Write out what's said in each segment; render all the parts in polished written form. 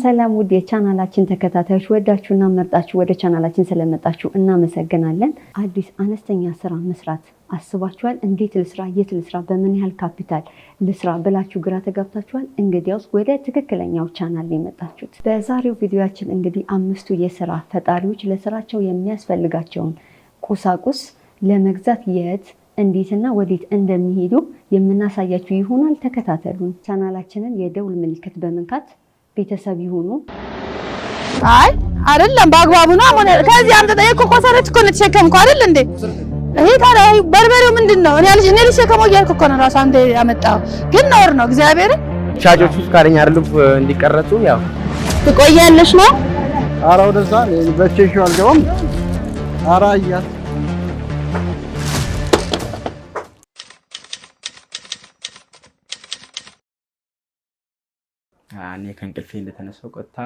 ሰላም ውድ የቻናላችን ተከታታዮች ወዳችሁና መርጣችሁ ወደ ቻናላችን ስለመጣችሁ እናመሰግናለን። አዲስ አነስተኛ ስራ መስራት አስባችኋል? እንዴት ልስራ፣ የት ልስራ፣ በምን ያህል ካፒታል ልስራ ብላችሁ ግራ ተጋብታችኋል? እንግዲያውስ ወደ ትክክለኛው ቻናል የመጣችሁት። በዛሬው ቪዲዮአችን እንግዲህ 5ቱ የስራ ፈጣሪዎች ለስራቸው የሚያስፈልጋቸውን ቁሳቁስ ለመግዛት የት እንዴትና ወዴት እንደሚሄዱ የምናሳያችሁ ይሆናል። ተከታተሉን። ቻናላችንን የደውል ምልክት በመንካት ቤተሰብ ይሁኑ። አይ አይደለም በአግባቡ ነው። አሁን ከዚህ አምጥተህ የኮኮሰረት እኮ ነው ተሸከምከው አይደል እንዴ? ይሄ ታዲያ በርበሬው ምንድነው? እኔ ልሸከመው እያልኩ እኮ ነው ራሱ አንተ ያመጣው። ግን ነውር ነው። እግዚአብሔር ሻጮቹ ፍቃደኛ አይደሉም እንዲቀረጹ። ያው ትቆያለሽ ነው። ኧረ ወደዛ በቼሽው አልገባም። ኧረ አያ እኔ ከእንቅልፌ እንደተነሳው ቀጥታ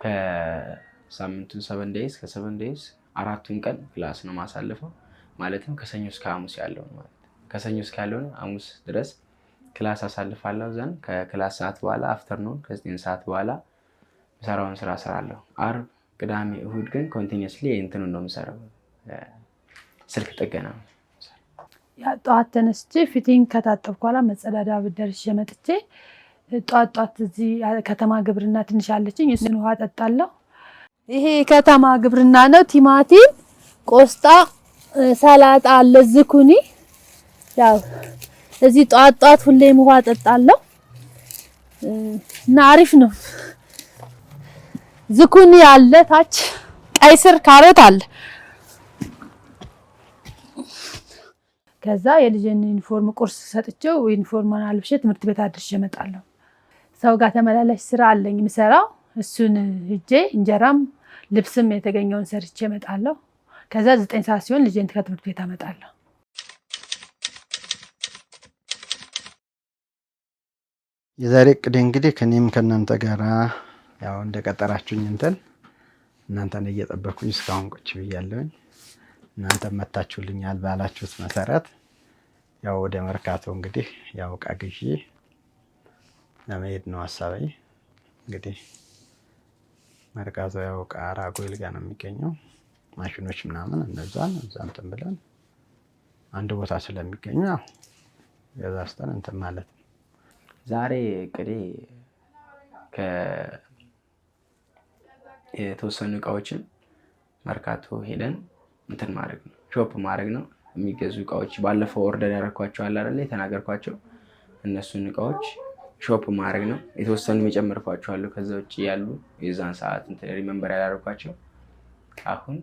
ከሳምንቱ 7 ዴይስ ከ7 ዴይስ አራቱን ቀን ክላስ ነው ማሳለፈው። ማለትም ከሰኞ እስከ ሐሙስ ያለው ማለት ከሰኞ እስከ ያለው ሐሙስ ድረስ ክላስ አሳልፋለሁ። ዘን ከክላስ ሰዓት በኋላ አፍተርኑን ከ9 ሰዓት በኋላ ሰራውን ስራ ሰራለሁ። አርብ፣ ቅዳሜ፣ እሁድ ግን ኮንቲኒዩስሊ እንትኑን ነው የምሰራው፣ ስልክ ጥገና ነው። ያ ጠዋት ተነስቼ ፊቴን ከታጠብኩ በኋላ መጸዳዳ ብደርሽ መጥቼ ጧት እዚህ ከተማ ግብርና ትንሽ አለችኝ፣ እሱን ውሃ ጠጣለሁ። ይሄ ከተማ ግብርና ነው። ቲማቲም፣ ቆስጣ፣ ሰላጣ አለ፣ ዝኩኒ። ያው እዚህ ጧት ሁሌም ውሃ ጠጣለሁ እና አሪፍ ነው። ዝኩኒ አለ፣ ታች ቀይ ስር፣ ካሮት አለ። ከዛ የልጅን ዩኒፎርም ቁርስ ሰጥቼው ዩኒፎርማን አልብሼ ትምህርት ቤት አድርሼ እመጣለሁ። ሰው ጋር ተመላላሽ ስራ አለኝ የምሰራው፣ እሱን ሂጄ እንጀራም ልብስም የተገኘውን ሰርቼ እመጣለሁ። ከዛ 9 ሰዓት ሲሆን ልጄን ከትምህርት ቤት አመጣለሁ። የዛሬ እቅዴ እንግዲህ ከኔም ከእናንተ ጋራ ያው እንደቀጠራችሁኝ እናንተን እየጠበኩኝ እስካሁን ቁጭ ብያለሁኝ። እናንተ መታችሁልኛል ባላችሁት መሰረት ያው ወደ መርካቶ እንግዲህ ያው ዕቃ ግዢ ለመሄድ ነው ሀሳቤ። እንግዲህ መርካቶ ያው ቃራ ጎይል ጋር ነው የሚገኘው። ማሽኖች ምናምን እነዛን እንትን ብለን አንድ ቦታ ስለሚገኙ ያው ገዛስተን ማለት ነው። ዛሬ እቅዴ የተወሰኑ እቃዎችን መርካቶ ሄደን እንትን ማድረግ ነው፣ ሾፕ ማድረግ ነው። የሚገዙ እቃዎች ባለፈው ኦርደር ያደረኳቸው አለ አይደል የተናገርኳቸው፣ እነሱን እቃዎች ሾፕ ማድረግ ነው። የተወሰኑ የጨመርኳቸው አሉ፣ ከዛ ውጪ ያሉ የዛን ሰዓት እንትን ሪመምበር ያላደረኳቸው አሁን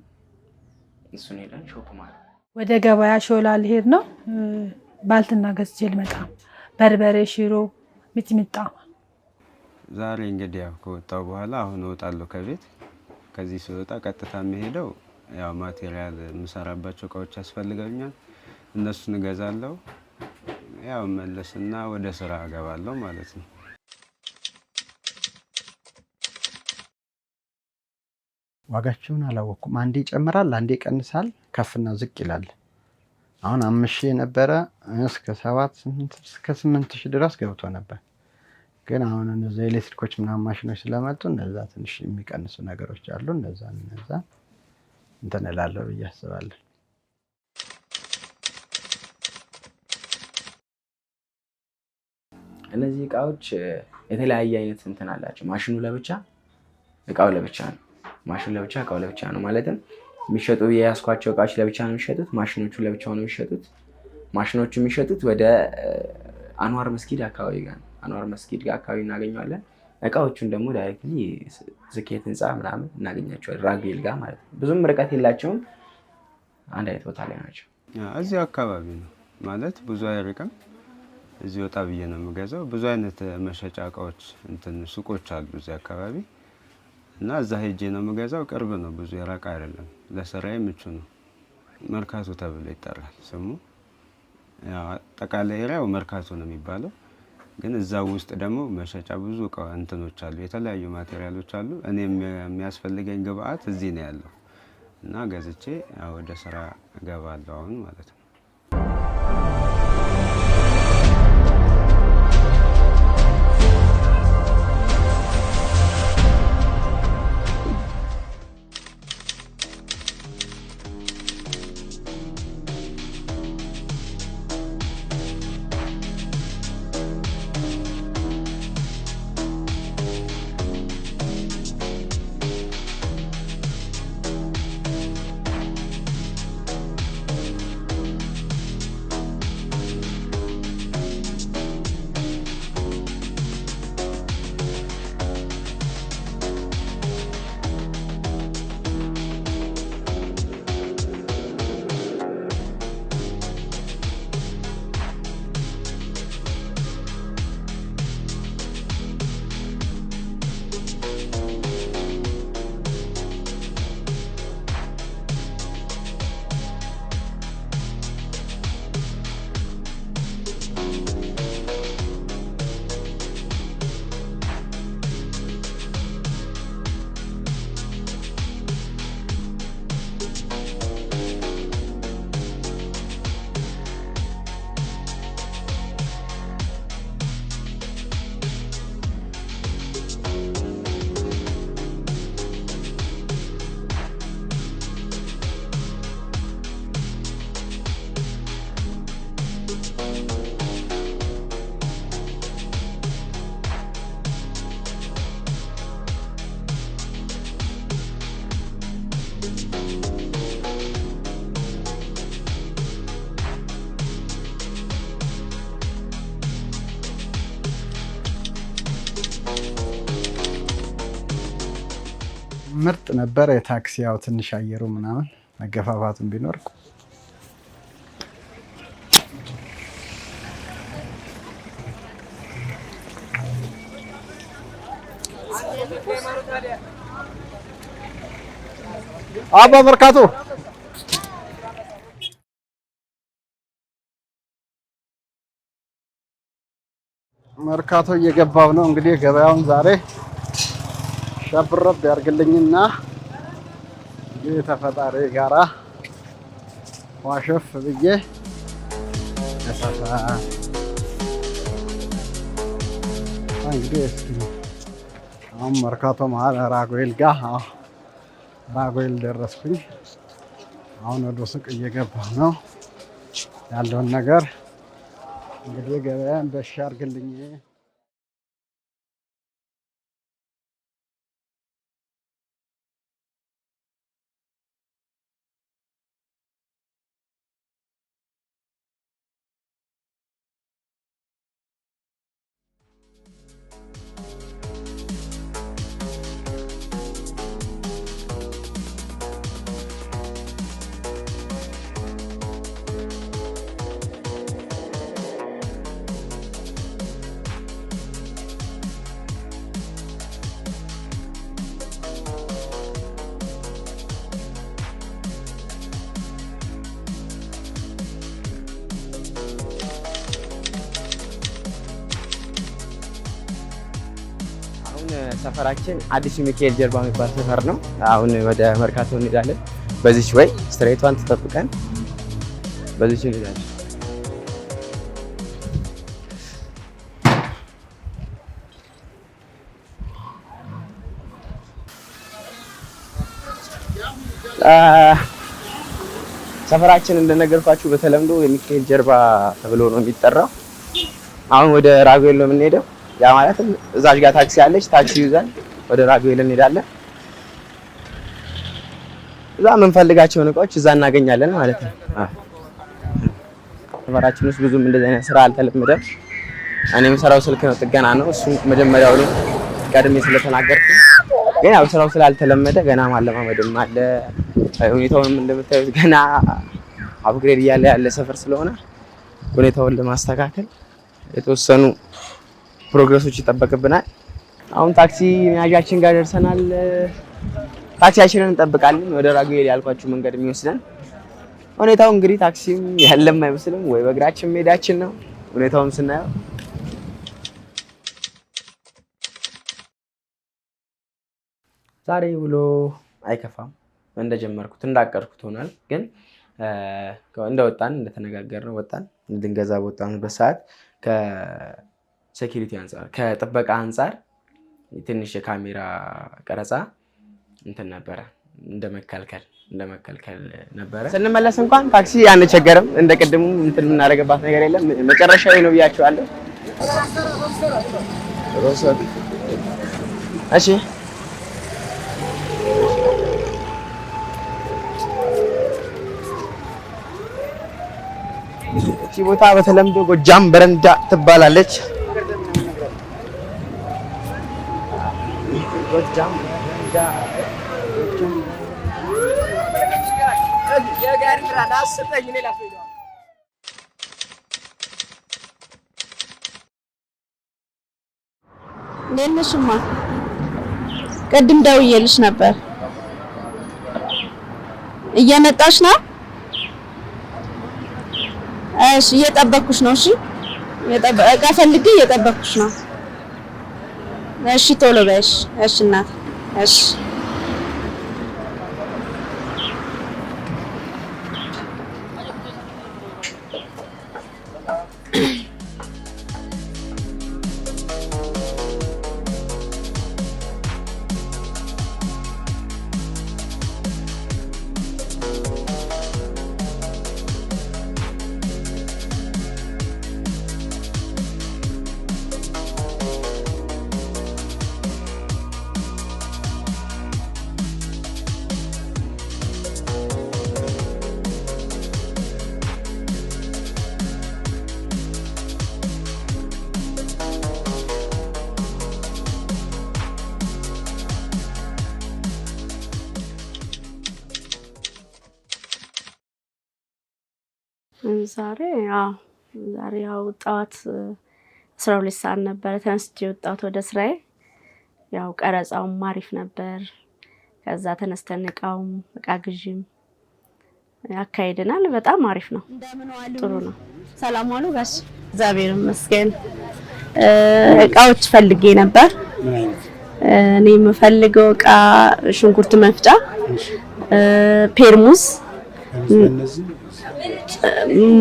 እሱን ሄደን ሾፕ ማድረግ። ወደ ገበያ ሾላ ልሄድ ነው። ባልትና ገዝቼ ልመጣ፣ በርበሬ፣ ሽሮ፣ ሚጥሚጣ። ዛሬ እንግዲህ ያው ከወጣው በኋላ አሁን እወጣለሁ ከቤት። ከዚህ ስወጣ ቀጥታ የሚሄደው ያው ማቴሪያል የምሰራባቸው እቃዎች ያስፈልገኛል፣ እነሱን እገዛለሁ። ያው መለስና ወደ ስራ እገባለሁ ማለት ነው። ዋጋቸውን አላወኩም። አንዴ ይጨምራል፣ አንዴ ይቀንሳል፣ ከፍና ዝቅ ይላል። አሁን 5000 ነበረ እስከ 7 እስከ 8000 ድረስ ገብቶ ነበር። ግን አሁን እነዛ ኤሌክትሪኮች ምናምን ማሽኖች ስለመጡ እነዛ ትንሽ የሚቀንሱ ነገሮች አሉ። እነዛ እንትን እላለሁ ብዬ አስባለሁ። እነዚህ እቃዎች የተለያየ አይነት እንትን አላቸው። ማሽኑ ለብቻ እቃው ለብቻ ነው። ማሽኑ ለብቻ እቃው ለብቻ ነው። ማለትም የሚሸጡ የያዝኳቸው እቃዎች ለብቻ ነው የሚሸጡት። ማሽኖቹ ለብቻው ነው የሚሸጡት። ማሽኖቹ የሚሸጡት ወደ አንዋር መስጊድ አካባቢ ጋር ነው። አንዋር መስጊድ ጋር አካባቢ እናገኘዋለን። እቃዎቹን ደግሞ ዳይሬክትሊ ስኬት ህንፃ ምናምን እናገኛቸዋለን፣ ራጉኤል ጋር ማለት ነው። ብዙም ርቀት የላቸውም፣ አንድ አይነት ቦታ ላይ ናቸው። እዚህ አካባቢ ነው ማለት ብዙ አይርቅም። እዚህ ወጣ ብዬ ነው የምገዛው። ብዙ አይነት መሸጫ እቃዎች እንትን ሱቆች አሉ እዚህ አካባቢ እና እዛ ሄጄ ነው የምገዛው። ቅርብ ነው፣ ብዙ የራቀ አይደለም። ለስራዬ ምቹ ነው። መርካቶ ተብሎ ይጠራል ስሙ። ያው አጠቃላይ ኤሪያው መርካቶ ነው የሚባለው። ግን እዛው ውስጥ ደግሞ መሸጫ ብዙ እቃ እንትኖች አሉ፣ የተለያዩ ማቴሪያሎች አሉ። እኔ የሚያስፈልገኝ ግብአት እዚህ ነው ያለው እና ገዝቼ ወደ ስራ እገባለሁ አሁን ማለት ነው። ምርጥ ነበር። የታክሲ ያው ትንሽ አየሩ ምናምን መገፋፋቱን ቢኖር አባ መርካቶ እየገባው ነው እንግዲህ ገበያውን ዛሬ ሸብረብ ያርግልኝና ተፈጣሪ ጋራ ዋሸፍ ብዬ እንግዲህ አሁን መርካቶ መሀል ራጉኤል ጋር ራጉኤል ደረስኩኝ። አሁን ወደ ሱቅ እየገባሁ ነው ያለውን ነገር እንግዲህ ገበያን በሻ አርግልኝ። ሰፈራችን አዲስ ሚካኤል ጀርባ የሚባል ሰፈር ነው። አሁን ወደ መርካቶ እንሄዳለን። በዚች ወይ ስትሬቷን ተጠብቀን በዚች እንሄዳለን። ሰፈራችን እንደነገርኳችሁ በተለምዶ የሚካኤል ጀርባ ተብሎ ነው የሚጠራው። አሁን ወደ ራጉኤል ነው የምንሄደው። ያ ማለት እዛች ጋር ታክሲ አለች። ታክሲ ይዘን ወደ ራጉኤል እንሄዳለን። እዛ የምንፈልጋቸውን እቃዎች እዛ እናገኛለን ማለት ነው። ሰፈራችን ውስጥ ብዙም እንደዚህ አይነት ስራ አልተለመደም። እኔ የምሰራው ስልክ ነው፣ ጥገና ነው። እሱ መጀመሪያው ነው ቀድሜ ስለተናገርኩ፣ ግን ያው ስራው ስላልተለመደ ገና ማለማመድም አለ። ሁኔታውንም እንደምታዩት ገና አፕግሬድ እያለ ያለ ሰፈር ስለሆነ ሁኔታውን ለማስተካከል የተወሰኑ ፕሮግረሶች ይጠበቅብናል። አሁን ታክሲ መያዣችን ጋር ደርሰናል። ታክሲያችንን እንጠብቃለን። ወደ ራጉኤል ያልኳችሁ መንገድ የሚወስደን። ሁኔታው እንግዲህ ታክሲም ያለም አይመስልም፣ ወይ በእግራችን መሄዳችን ነው ሁኔታውን ስናየው። ዛሬ ውሎ አይከፋም። እንደጀመርኩት እንዳቀርኩት ሆኗል። ግን እንደወጣን እንደተነጋገርነው ወጣን እንድንገዛ በወጣንበት ሰዓት ከሴኩሪቲ አንፃር ከጥበቃ አንፃር ትንሽ የካሜራ ቀረጻ እንትን ነበረ እንደመከልከል ነበረ። ስንመለስ እንኳን ታክሲ አንቸገርም። እንደቀድሙ እንትን የምናደርግባት ነገር የለም። መጨረሻው ነው ብያቸዋለሁ። እሺ እቺ ቦታ በተለምዶ ጎጃም በረንዳ ትባላለች። ጎጃም በረንዳ ለነሽማ ቅድም ደውዬልሽ ነበር። እየመጣሽ ነው? እሺ እየጠበኩሽ ነው። እሺ እቃ ፈልጌ እየጠበኩሽ ነው። እሺ ቶሎ በሽ። እሺ እናት። እሺ ዛሬ ያው ጠዋት 12 ሰዓት ነበር ተነስቼ ወጣሁት ወደ ስራዬ። ያው ቀረጻውም አሪፍ ነበር። ከዛ ተነስተን እቃውም እቃ ግዢም ያካሄደናል። በጣም አሪፍ ነው። ጥሩ ነው። ሰላም ዋሉ ጋሽ? እግዚአብሔር ይመስገን። እቃዎች ፈልጌ ነበር። እኔ የምፈልገው እቃ ሽንኩርት መፍጫ፣ ፔርሙዝ፣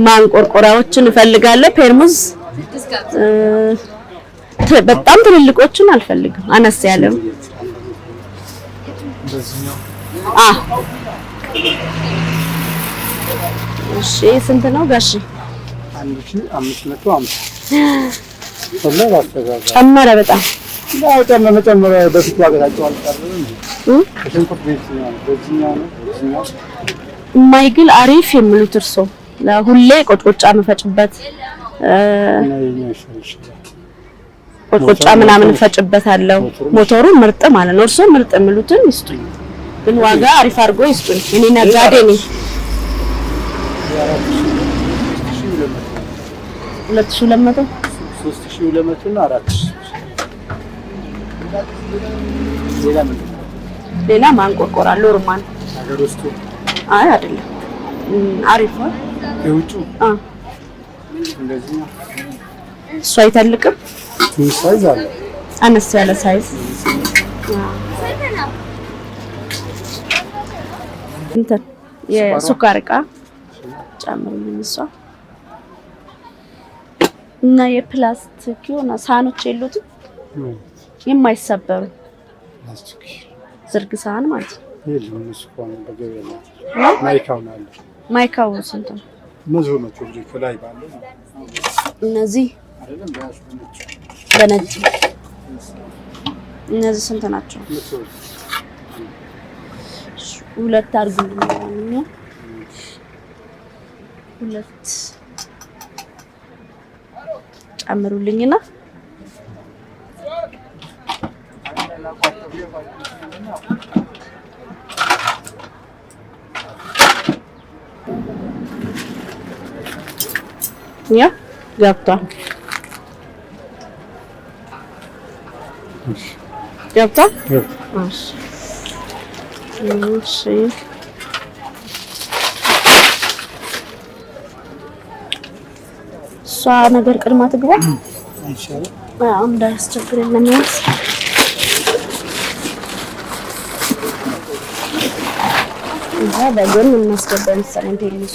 ማንቆርቆሪያዎችን እፈልጋለሁ። ፔርሙዝ በጣም ትልልቆችን አልፈልግም፣ አነስ ያለው። እሺ ስንት ነው ጋሽ? 1550 ጨመረ በጣም መጨመር በፊት ዋጋቸው አልቀረም። ሽንኩርት በዚህኛው የማይግል አሪፍ የሚሉት እርሶ ለሁሌ ቆጭቆጫ መፈጭበት ቆጭቆጫ ምናምን ፈጭበታለሁ። ሞተሩ ምርጥ ማለት ነው። እርሶ ምርጥ የሚሉትን ይስጡኝ፣ ግን ዋጋ አሪፍ አድርጎ ይስጡኝ። እኔ ነጋዴ ነኝ። 2200 3200 እና 4000 ሌላ ማንቆርቆራ ሎርማን ሀገር ውስጥ አይ አይደለም አሪፍ ነው። የውጭ እንደዚህ እሱ አይተልቅም። ሳይዝ አለ አነስ ያለ ሳይዝ እንትን የሱካር ዕቃ ጨምሩልኝ። እሷ እና የፕላስቲክ የሆነ ሳህኖች የሉትም የማይሰበሩ ዝርግ ሳህን ማለት ነው። የለም እሱ ቆም በገበያ ላይ ማይካው አለ። ማይካው ስንት ነው? መዞ ነው ፕሮጀክት ላይ ባለ እነዚህ አይደለም በነጭ እነዚህ ስንት ናቸው? ሁለት አድርጉልኝ። ሁለት ጨምሩልኝና ያ ገብቷል። እሺ እሷ ነገር ቅድማ ትግባ እንዳያስቸግረን ለሚያዝ በጎን እናስገባ መሰለኝ ፔርሙዝ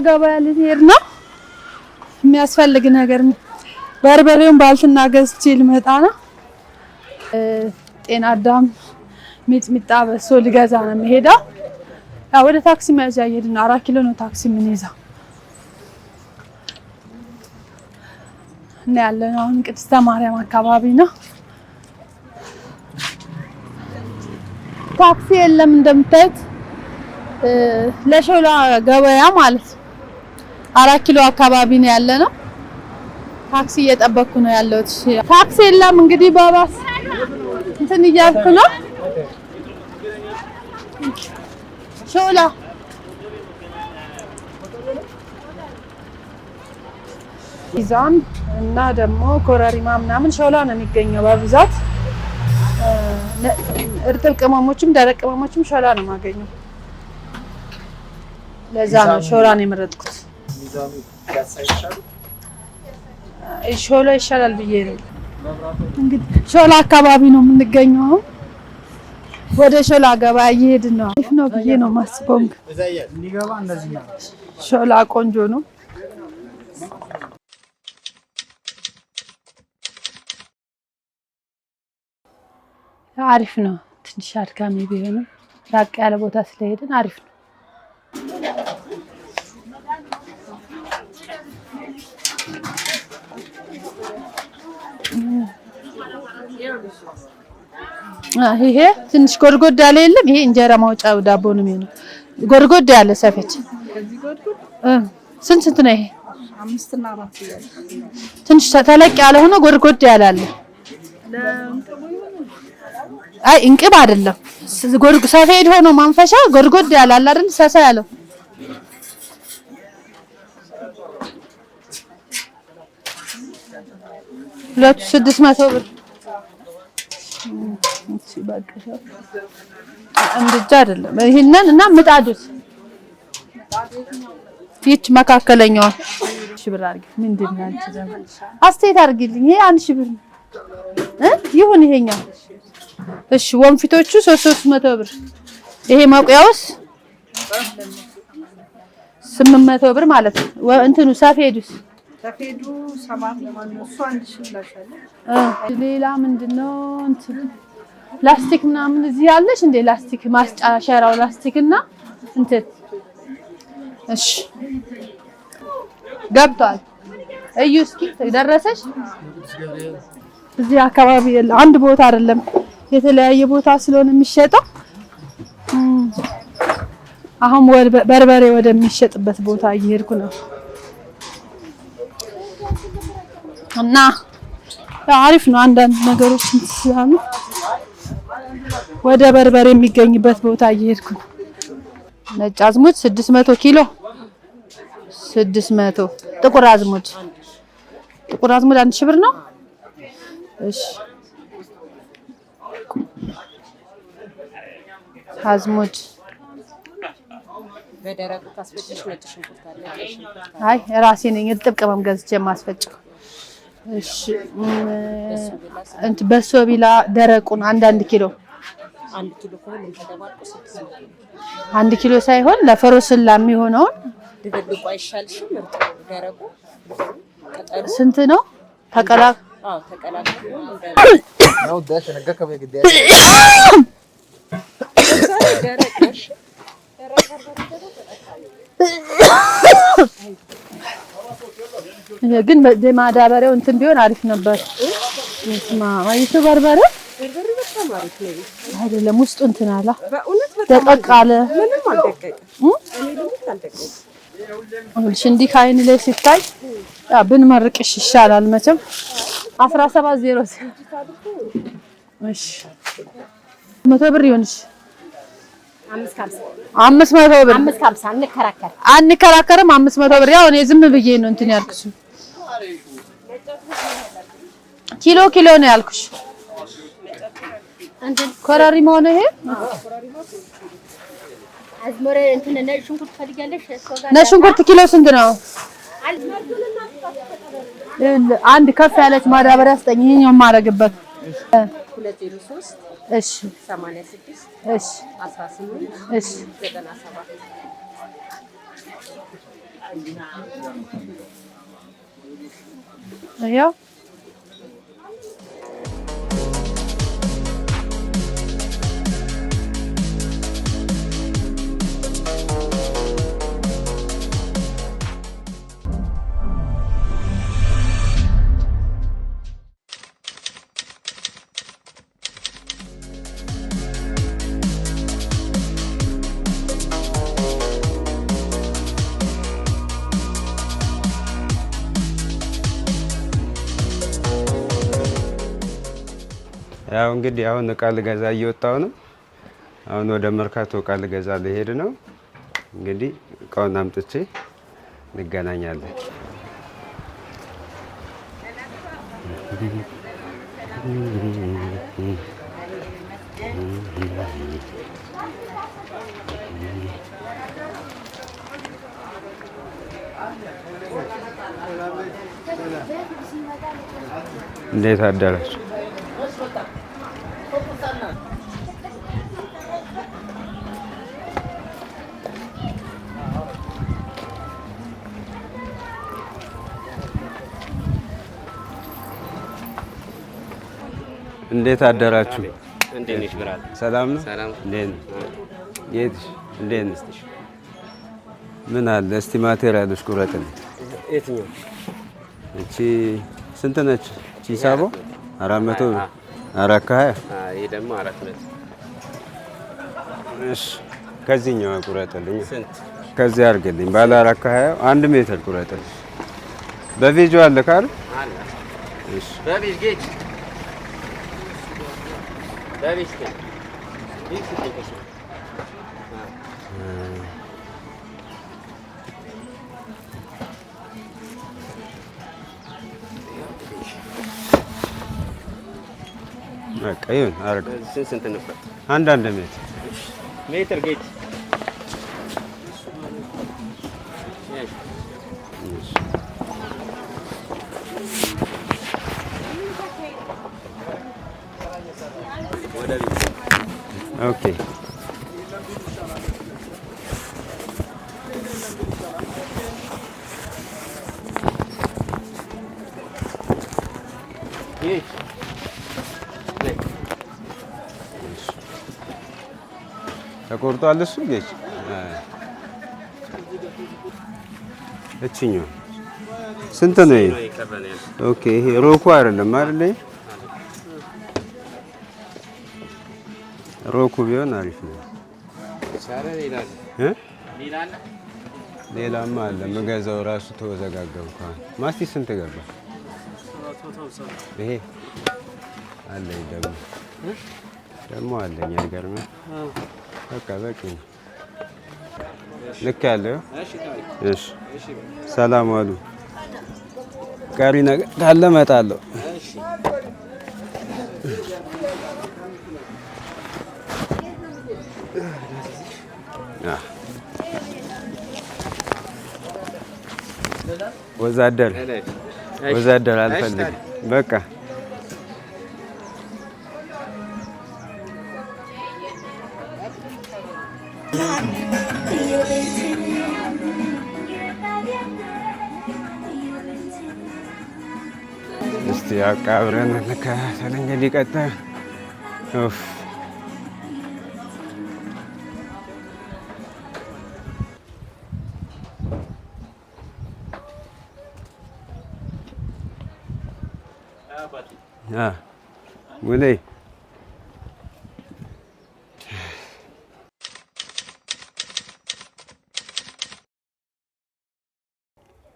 ገበያ ልሄድ ነው። የሚያስፈልግ ነገር በርበሬውን ባልትና ገዝቼ ልመጣ ነው። ጤና አዳም፣ ሚጥሚጣ፣ በሶ ልገዛ ነው የምሄደው። ያው ወደ ታክሲ መያዣ እየሄድን ነው። 4 ኪሎ ነው ታክሲ የምንይዘው እና ያለነው አሁን ቅድስተ ማርያም አካባቢ ነው። ታክሲ የለም እንደምታዩት። ለሾላ ገበያ ማለት 4 ኪሎ አካባቢ ነው ያለነው። ታክሲ እየጠበቅኩ ነው ያለሁት። ታክሲ የለም እንግዲህ በባስ እንትን እያልኩ ነው። ሾላ ሚዛን እና ደግሞ ኮረሪማ ምናምን ሾላ ነው የሚገኘው በብዛት። እርጥብ ቅመሞችም ደረቅ ቅመሞችም ሾላ ነው የማገኘው። ለዛ ነው ሾላ ነው የመረጥኩት። ሾላ ይሻላል ብዬ ነው እንግዲህ። ሾላ አካባቢ ነው የምንገኘው አሁን። ወደ ሾላ ገበያ እየሄድን ነው። አሪፍ ነው ብዬ ነው የማስበው። ሾላ ቆንጆ ነው። አሪፍ ነው። ትንሽ አድካሚ ቢሆንም ራቅ ያለ ቦታ ስለሄድን አሪፍ ነው። ይሄ ትንሽ ጎድጎድ ያለ የለም። ይሄ እንጀራ ማውጫው ዳቦ ነው የሚሆነው። ጎድጎድ ያለ ሰፌድ ስንት ነው ይሄ? 5 እና 4 ይላል። ትንሽ ተለቅ ያለ ሆኖ ጎድጎድ ያለ አለ። አይ እንቅብ አይደለም። ሰፌድ ሆኖ ማንፈሻ ጎድጎድ ያለ አለ አይደል? ሰሳ ያለው ሁለቱ 600 ብር። እሺ በቃ እንድጃ አይደለም። ይሄንን እና ምጣዱስ ይች መካከለኛዋ 1000 ብር አድርጊ። ምንድን ነው አንቺ ደግሞ አስተያየት አድርጊልኝ። ይሄ 1000 ብር ይሁን ይሄኛው። እሺ ወንፊቶቹ 300 ብር። ይሄ መቁያውስ 800 ብር ማለት ነው። እንትኑ ሰፌዱስ ሰፌዱ 7 ነው። እሱ 1000 ብላሻለ። ሌላ ምንድነው እንትን ላስቲክ ምናምን እዚህ ያለሽ እንደ ላስቲክ ማስጫ ሸራው ላስቲክ እና እንትን እሺ ገብቷል። እዩ እስኪ ደረሰሽ? እዚህ አካባቢ አንድ ቦታ አይደለም የተለያየ ቦታ ስለሆነ የሚሸጠው። አሁን በርበሬ ወደሚሸጥበት ቦታ እየሄድኩ ነው እና አሪፍ ነው። አንዳንድ ነገሮች እንትሳኑ ወደ በርበሬ የሚገኝበት ቦታ እየሄድኩ ነው። ነጭ አዝሙድ 600 ኪሎ 600። ጥቁር አዝሙድ 1000 ብር ነው። እሺ አዝሙድ በደረቁ ታስፈጭሽ ነጭ ሽንኩርት አለ። አይ ራሴ ነኝ እርጥብ ቅመም ገዝቼ የማስፈጭው። እሺ በሶ ቢላ ደረቁን 1 ኪሎ 1 ኪሎ ከሆነ ተደባልቆ 600 1 ኪሎ ሳይሆን ለፈሮስላ የሚሆነውን ድብልቁ አይሻልሽም? ደረቁ ስንት ነው? ተቀላቅሎ ነው ዳሽ ነገከ በግዴ ግን በማዳበሪያው እንትን ቢሆን አሪፍ ነበር። እንስማ ማይቱ በርበሬ በጣም አሪፍ ነው አይደለም። ውስጡ እንትን አለ በእውነት ደቀቅ አለ። ምንም አልደቀቀም። እኔ ልሙት አልደቀቀም። እሺ እንዲህ ከዓይን ላይ ሲታይ ብንመርቅሽ ይሻላል መቼም 1700 እሺ 100 ብር ይሆንሽ 500 ብር 550 አንከራከርም። 500 ብር ያው እኔ ዝም ብዬ ነው እንትን ያልኩሽ። ኪሎ ነው ያልኩሽ። ኮረሪማ ሆነ ይሄ አዝመረ እንትን ነጭ ሽንኩርት ፈልጋለሽ? ነጭ ሽንኩርት ኪሎ ስንት ነው? አንድ ከፍ ያለች ማዳበሪያ ስጠኝ። ይሄኛው የማደርግበት 203 እሺ 86 እሺ 18 እሺ 97 ያው ያው እንግዲህ አሁን እቃ ልገዛ እየወጣሁ ነው። አሁን ወደ መርካቶ እቃ ልገዛ ልሄድ ነው። እንግዲህ እቃውን አምጥቼ እንገናኛለን። እንዴት አደራችሁ? እንዴት አደራችሁ? እንዴት ነሽ ብራል? ሰላም ነው? ሰላም። እንዴት ነሽ? የት እንዴት ነሽ? ምን አለ እስቲ ማቴሪያሎች ቁረጥልኝ። የትኛው? እቺ ስንት ነች? እቺ ሳቦ 400 ብር። 420? ይሄ ደግሞ 400። እሺ ከዚህኛው ቁረጥልኝ። ስንት? ከዚህ አድርግልኝ። ባለ 420 1 ሜትር ቁረጥልኝ። በቪዲዮ አለ ካል? አለ። እሺ በቤት ጌት በቤት ጌት ይህ ስንት ነው? በቃ ይሁን አርግ። ስንት ነበር? አንድ ሜትር ሜትር ጌት ወደ ቤት። ኦኬ ጌት ተቆርጧል። እሱ ጌች እቺኛው ስንት ነው? ይሄ ኦኬ። ይሄ ሮኩ አይደለም አይደል? ሮኩ ቢሆን አሪፍ ነው። ሌላማ አለ የምገዛው ራሱ ተወዘጋገብኩ። ማስቲ ስንት ገባ? ይሄ አለኝ ደግሞ አለኝ። አይገርምም? በቃ በቂ ነው። ልክ ያለው። እሺ ሰላም ዋሉ። ቀሪ ነገር ካለ እመጣለሁ። ወዛደር አልፈልግም። በቃ እስቲ አብረን እንከታተል እንግዲህ ቀጣይ ሙሌ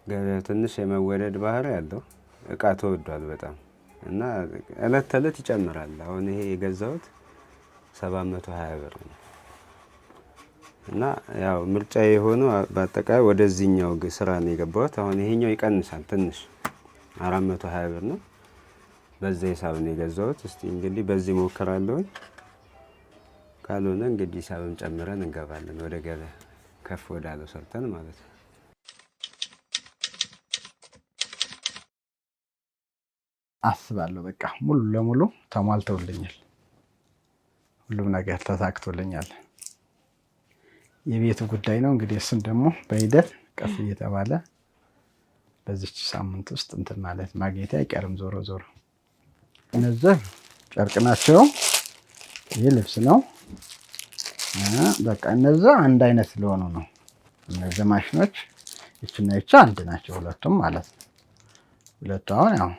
ገበያው ትንሽ የመወደድ ባህሪ ያለው እቃ ተወዷል በጣም እና እለት ተእለት ይጨምራል። አሁን ይሄ የገዛሁት 720 ብር ነው እና ያው ምርጫ የሆነው በአጠቃላይ ወደዚህኛው ስራ ነው የገባሁት። አሁን ይሄኛው ይቀንሳል ትንሽ 420 ብር ነው። በዛ ሂሳብ ነው የገዛሁት። እስቲ እንግዲህ በዚህ ሞክራለሁ። ካልሆነ እንግዲህ ሂሳብም ጨምረን እንገባለን ወደ ገበያ ከፍ ወዳለው ሰርተን ማለት ነው። አስባለሁ በቃ ሙሉ ለሙሉ ተሟልተውልኛል። ሁሉም ነገር ተሳክቶልኛል። የቤቱ ጉዳይ ነው እንግዲህ እሱን ደግሞ በሂደት ቀስ እየተባለ በዚች ሳምንት ውስጥ እንትን ማለት ማግኘት አይቀርም። ዞሮ ዞሮ እነዚህ ጨርቅ ናቸው። ይሄ ልብስ ነው። በቃ እነዚህ አንድ አይነት ስለሆኑ ነው። እነዚህ ማሽኖች ይችና ይቻ አንድ ናቸው ሁለቱም ማለት ነው። ሁለቱ አሁን ያው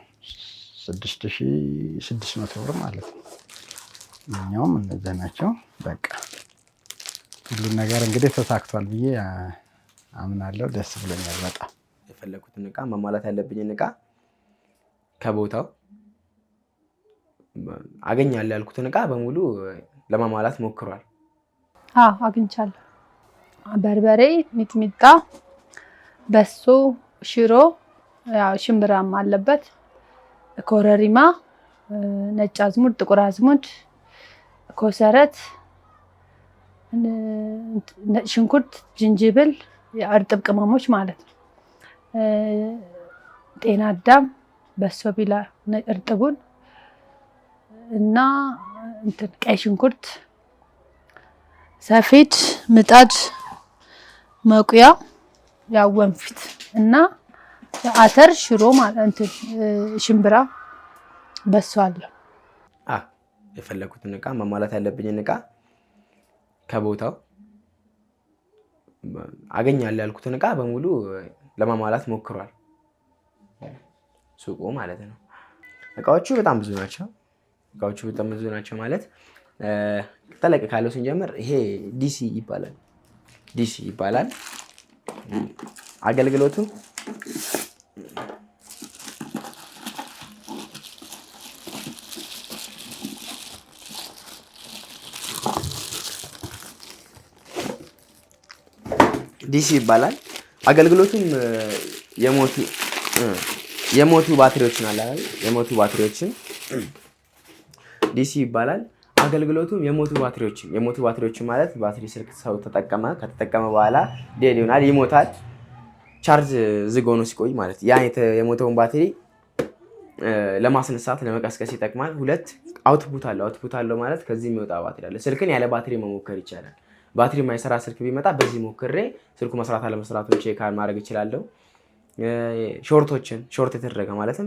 6600 ብር ማለት ነው። እኛውም እነዚህ ናቸው። በቃ ሁሉም ነገር እንግዲህ ተሳክቷል ብዬ አምናለሁ። ደስ ብሎኛል በጣም። የፈለኩትን እቃ ማሟላት ያለብኝን እቃ ከቦታው አገኛለሁ ያልኩትን እቃ በሙሉ ለማሟላት ሞክሯል። አግኝቻለሁ። በርበሬ፣ ሚጥሚጣ፣ በሶ፣ ሽሮ፣ ያው ሽምብራም አለበት፣ ኮረሪማ፣ ነጭ አዝሙድ፣ ጥቁር አዝሙድ፣ ኮሰረት፣ ሽንኩርት፣ ዝንጅብል፣ እርጥብ ቅመሞች ማለት ነው። ጤና አዳም፣ በሶ ቢላ እርጥቡን እና ቀይ ሽንኩርት፣ ሰፌድ፣ ምጣድ፣ መቁያ፣ ያው ወንፊት እና አተር፣ ሽሮ ማለት ሽምብራ፣ በሶ አለ። የፈለኩትን እቃ ማሟላት ያለብኝን እቃ ከቦታው አገኛለሁ ያልኩትን እቃ በሙሉ ለማሟላት ሞክሯል። ሱቁ ማለት ነው። እቃዎቹ በጣም ብዙ ናቸው ማለት ጠለቅ ካለው ስንጀምር ይሄ ዲሲ ይባላል። አገልግሎቱ ዲሲ ይባላል። አገልግሎቱም የሞቱ ባትሪዎችን የሞቱ ባትሪዎችን ዲሲ ይባላል። አገልግሎቱም የሞቱ ባትሪዎችን ማለት ባትሪ ስልክ ሰው ከተጠቀመ በኋላ ዴድ ይሆናል፣ ይሞታል። ቻርጅ ዝግ ሆኖ ሲቆይ ማለት ያ የሞተውን ባትሪ ለማስነሳት ለመቀስቀስ ይጠቅማል። ሁለት አውትፑት አለው ማለት ከዚህ የሚወጣ ባትሪ አለ። ስልክን ያለ ባትሪ መሞከር ይቻላል። ባትሪ የማይሰራ ስልክ ቢመጣ በዚህ ሞክሬ ስልኩ መስራት አለመስራቱን ቼክ ማድረግ ይችላለሁ። ሾርት የተደረገ ማለትም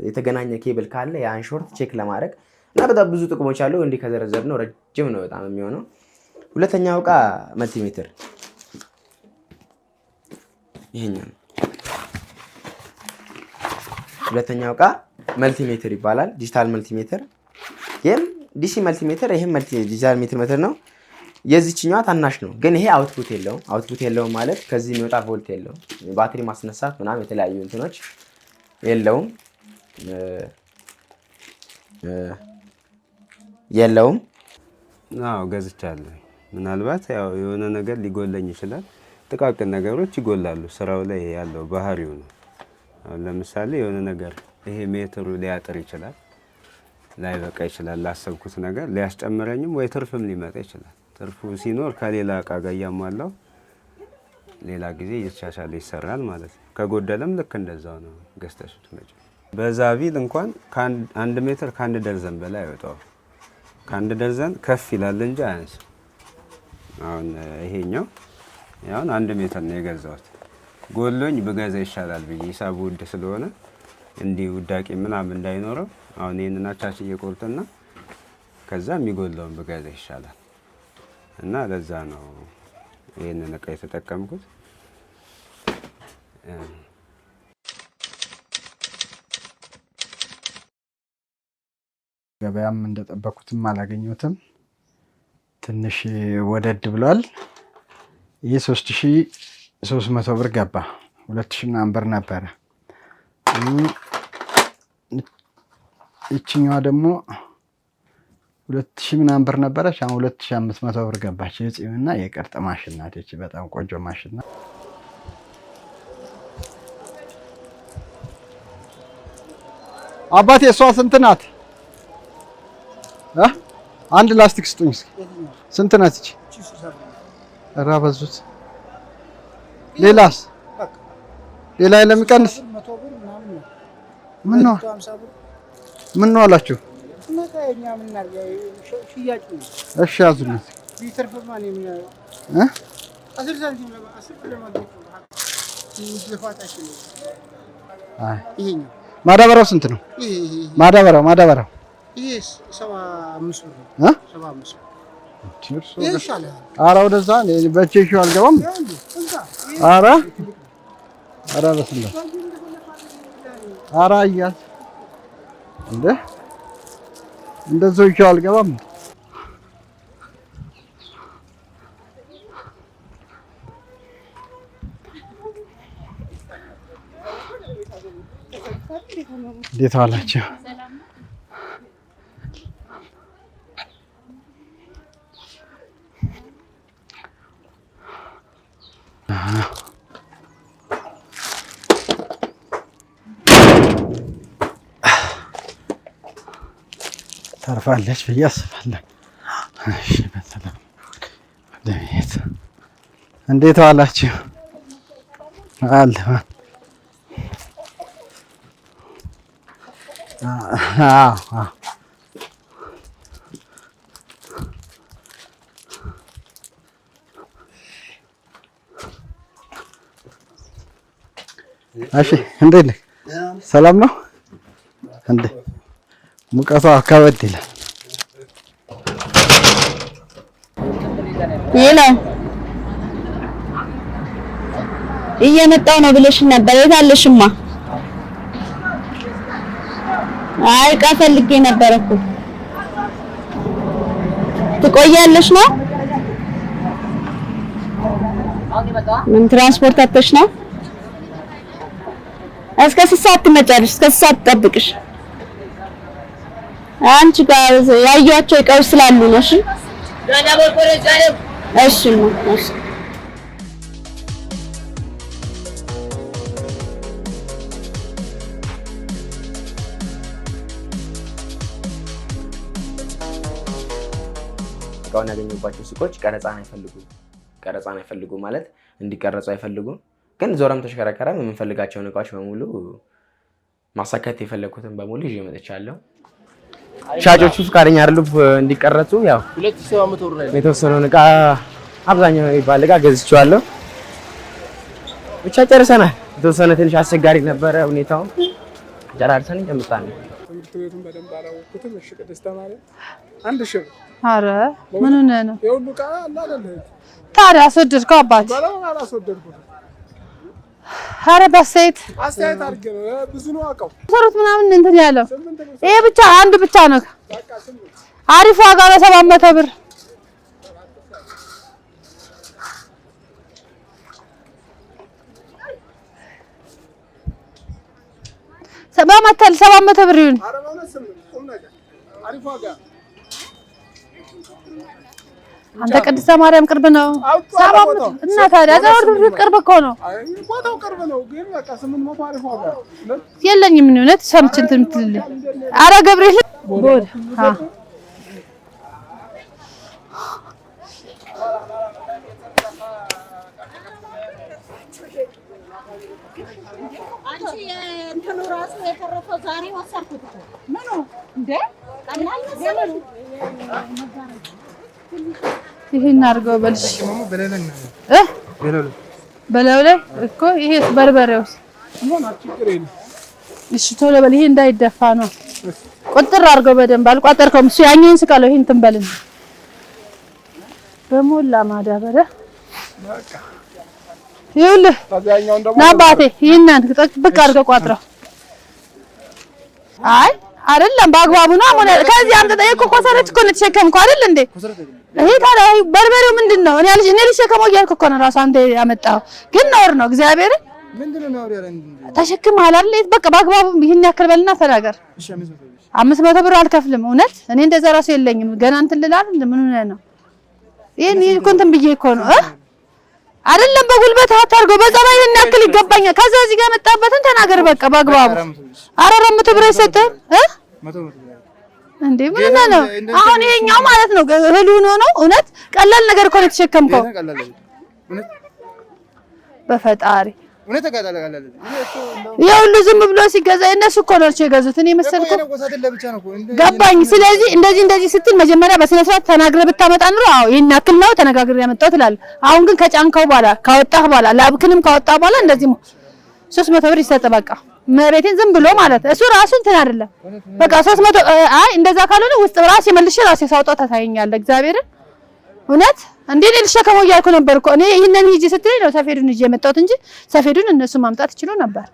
የተገናኘ ኬብል ካለ ያን ሾርት ቼክ ለማድረግ እና በጣም ብዙ ጥቅሞች አሉ። እንዲህ ከዘረዘር ነው ረጅም ነው በጣም የሚሆነው። ሁለተኛው እቃ መልቲሜትር ይሄኛው ነው። ሁለተኛው እቃ መልቲሜትር ይባላል። ዲጂታል መልቲሜትር። ይሄም ዲሲ መልቲሜትር፣ ይሄም ዲጂታል መልቲሜትር ነው። የዚህኛዋ ታናሽ ነው፣ ግን ይሄ አውትፑት የለውም ማለት ከዚህ የሚወጣ ቮልት የለውም። ባትሪ ማስነሳት ምናምን የተለያዩ እንትኖች የለውም። አዎ ገዝቻለሁ። ምናልባት ያው የሆነ ነገር ሊጎለኝ ይችላል። ጥቃቅን ነገሮች ይጎላሉ። ስራው ላይ ያለው ባህሪው ነው። አሁን ለምሳሌ የሆነ ነገር ይሄ ሜትሩ ሊያጥር ይችላል፣ ላይበቃ ይችላል። ላሰብኩት ነገር ሊያስጨምረኝም ወይ ትርፍም ሊመጣ ይችላል። ትርፉ ሲኖር ከሌላ እቃ ጋር እያሟላው ሌላ ጊዜ እየተሻሻለ ይሰራል ማለት ነው። ከጎደለም ልክ እንደዛው ነው ገዝተሽት መጪ። በዛ ቢል እንኳን ከአንድ ሜትር ከአንድ ደርዘን በላይ አይወጣው። ከአንድ ደርዘን ከፍ ይላል እንጂ አያንስም። አሁን ይሄኛው ያውን 1 ሜትር ነው የገዛሁት። ጎሎኝ ብገዛ ይሻላል ብዬ ሂሳቡ ውድ ስለሆነ እንዲህ ውዳቂ ምናምን እንዳይኖረው አሁን ይሄንን አቻች እየቆርጥና ከዛ የሚጎለውን ብገዛ ይሻላል እና ለዛ ነው ይሄንን እቃ የተጠቀምኩት። ገበያም እንደጠበኩትም አላገኘሁትም። ትንሽ ወደድ ብሏል። ይሄ 3300 ብር ገባ። 2000 ምናምን ብር ነበረ። ይችኛዋ ደግሞ 2000 ምናምን ብር ነበረች። አሁን 2500 ብር ገባች። የፂምና የቅርጥ ማሽን ናት። እቺ በጣም ቆንጆ ማሽን ናት። አባቴ እሷ ስንት ናት? አንድ ላስቲክ ስጡኝ እስኪ። ስንት ናት እቺ? ኧረ አበዙት። ሌላስ? ሌላ ለሚቀንስ ምን ነው አላችሁ? እሺ ያዙልኝ። አይ ማዳበሪያው ስንት ነው? ማዳበሪያው ይሄ 75 ብር ነው። 75 ኧረ ወደዛ በቼሹ አልገባም። ኧረ በስመ አብ ኧረ አያት እንደዚያው ይዤው አልገባም። እንዴት ዋላችሁ? ታርፋለች ብዬ አስባለሁ። እሺ በሰላም ወደ ቤት። እንዴት ዋላችሁ? አለ እሺ እንዴት ነህ? ሰላም ነው እንዴ? ሙቀቷ ከበድ ይላል። ይላል እየመጣሁ ነው ብለሽ ነበር። የት አለሽማ? አይ ዕቃ ፈልጌ ነበር እኮ። ትቆያለሽ ነው? ምን ትራንስፖርት አጥተሽ ነው? እስከ 6 ሰዓት ትመጫለሽ። እስከ 6 ሰዓት ትጠብቅሽ። አንቺ ጋር ያያቸው እቃዎች ስላሉ ነው። እሺ እሺ። እቃውን ያገኙባቸው ሱቆች ቀረጻን አይፈልጉም ማለት እንዲቀረጹ አይፈልጉም። ግን ዞረም ተሽከረከረም የምንፈልጋቸውን እቃዎች በሙሉ ማሳካት የፈለኩትን በሙሉ ይዤ መጥቻለሁ። ሻጮቹ ፈቃደኛ አይደሉም እንዲቀረጹ። ያው 2700 ብር ላይ የተወሰነውን እቃ አብዛኛው የሚባል እቃ ገዝቼዋለሁ። ብቻ ጨርሰናል። የተወሰነ ትንሽ አስቸጋሪ ነበረ ሁኔታው። ጨራርሰን እየመጣን ነው። ትምህርት ቤቱን በደንብ አላወቅኩትም። እሺ ቅድስተ ማርያም 1000 ብር። ኧረ ምን ሆነህ ነው? የሁሉ ዕቃ አለ አይደል? ታዲያ አስወደድከው አባት? በለው አላስወደድኩትም። ኧረ በሴት አስተያየት አድርጌ ነው። ብዙ ነው አውቀው ሰሩት ምናምን እንትን ያለው ይሄ ብቻ አንድ ብቻ ነው። አሪፍ ዋጋ ነው 700 ብር። ሰባመተል 700 ብር ይሁን። አንተ ቅድስተ ማርያም ቅርብ ነው። 700 እና ታዲያ ዘወር ቅርብ እኮ ነው። ቦታው ቅርብ ነው፣ ግን በቃ 800 አሪፍ ዋጋ የለኝም። ምን እውነት ሰምቼ እንትን የምትልልኝ ኧረ ገብርኤል ቦድ አንቺ እንትኑ ራሱ የተረፈው ዛሬ ወሰድኩት እኮ ምኑ እንደ ቀላል መሰለኝ። ይሄን አድርገው በልሽ በለው ላይ እኮ ይሄስ በርበሬውስ እሺ ቶሎ በል። ይሄ እንዳይደፋ ነው። ቁጥር አድርገው በደንብ አልቋጠርከውም። እሱ ያኛውን ስቃለው። ይሄን ትንበልን በሞላ ማዳበሪያ በቃ ይኸውልህ ና አባቴ ይሄንን ጥብቅ አድርገው ቋጥረው። አይ አይደለም በአግባቡ ነው። አሁን ከዚህ አንተ እኮ ኮሰረት እኮ ነው ተሸከምከው አይደል እንዴ? ይሄ ታዲያ በርበሬው ምንድነው? እኔ ልሸከመው እያልኩ እኮ ነው ራሱ አንተ ያመጣው። ግን ነውር ነው። እግዚአብሔር ምንድነው ነው ያረን ተሸክመሃል አይደል? በቃ በአግባቡ ይሄን ያክል በልና ተናገር። 500 ብር አልከፍልም። እውነት እኔ እንደዛ ራሱ የለኝም። ገና እንትን ልላል ምን ሆነ ነው? ይሄን እኮ እንትን ብዬ እኮ ነው አይደለም በጉልበት አታርገው። በጸባይ ይሄን ያክል ይገባኛል። ከዛ እዚህ ጋር መጣበትን ተናገር በቃ በአግባቡ። ኧረ 400 ብር አይሰጥም እንዴ? ምን ነው አሁን ይሄኛው ማለት ነው እህሉ ነው። እውነት ቀላል ነገር እኮ ነው የተሸከምከው። በፈጣሪ ይኸውልህ ዝም ብሎ ሲገዛ እነሱ እኮ ናቸው የገዙት። እኔ መሰልኩ ገባኝ። ስለዚህ እንደዚህ ስትል መጀመሪያ በስነ ስርዓት ተናግረህ ብታመጣ ኑሮ አዎ ይሄን ያክል ነው ተነጋግሬ ያመጣው ትላለህ። አሁን ግን ከጫንካው በኋላ ካወጣህ በኋላ ላብክንም ካወጣህ በኋላ እንደዚህ 300 ብር ይሰጥ በቃ መሬቴን ዝም ብሎ ማለት እሱ ራሱ እንትን አይደለም። በቃ 300 አይ እንደዛ ካልሆነ ውስጥ ራሴ መልሼ ራሴ ሳውጣው ታሳየኛለህ። እግዚአብሔርን እውነት እንዴ እኔ ልሸከመው እያልኩ ነበር እኮ እኔ ይሄንን ሂጂ ስትለኝ ነው ሰፌዱን ይዤ የመጣሁት እንጂ ሰፌዱን እነሱ ማምጣት ይችሉ ነበር።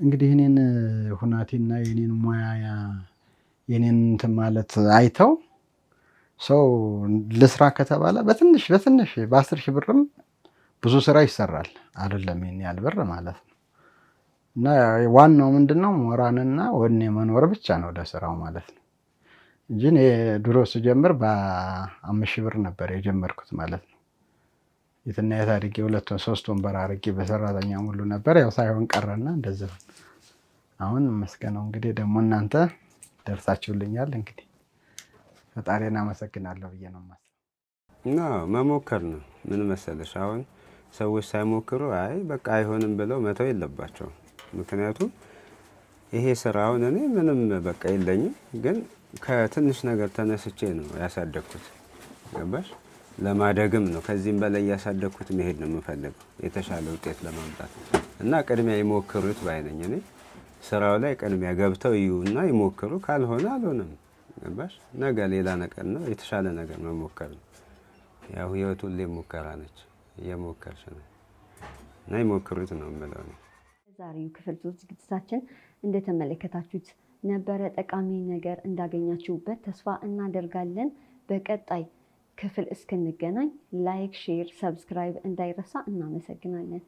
እንግዲህ እኔን ሁናቴና የኔን ሙያ የኔን እንትን ማለት አይተው ሰው ለስራ ከተባለ በትንሽ በ10 ሺህ ብርም ብዙ ስራ ይሰራል አይደለም ይሄን ያህል ብር ማለት ነው። እና ዋናው ምንድነው ሞራልና ወኔ መኖር ብቻ ነው ለስራው ማለት ነው እንጂ እኔ ድሮ ስጀምር በ5 ሺህ ብር ነበር የጀመርኩት ማለት ነው። የትና የታሪክ 2-3 ወንበር አድርጌ በሰራተኛ ሙሉ ነበር ያው ሳይሆን ቀረና እንደዛ አሁን መስገነው እንግዲህ ደግሞ እናንተ ደርሳችሁልኛል እንግዲህ ፈጣሪና አመሰግናለሁ ብዬ ነው ማለት እና መሞከር ነው። ምን መሰለሽ አሁን ሰዎች ሳይሞክሩ አይ በቃ አይሆንም ብለው መተው የለባቸው። ምክንያቱም ይሄ ስራውን እኔ ምንም በቃ የለኝም ግን ከትንሽ ነገር ተነስቼ ነው ያሳደግኩት። ገባሽ? ለማደግም ነው ከዚህም በላይ ያሳደግኩት መሄድ ነው የምፈልገው የተሻለ ውጤት ለማምጣት እና ቅድሚያ ይሞክሩት ባይነኝ እኔ ስራው ላይ ቅድሚያ ገብተው ይዩና ይሞክሩ ካልሆነ አልሆነም። ገባሽ? ነገ ሌላ ነገር ነው የተሻለ ነገር መሞከር ነው። ያው ህይወት ሁሌ ሙከራ ነች። እየሞከርሽ ነው እና ይሞክሩት ነው የምለው ነው። ዛሬው ክፍል 3 ዝግጅታችን እንደተመለከታችሁት ነበረ። ጠቃሚ ነገር እንዳገኛችሁበት ተስፋ እናደርጋለን። በቀጣይ ክፍል እስክንገናኝ ላይክ፣ ሼር፣ ሰብስክራይብ እንዳይረሳ። እናመሰግናለን።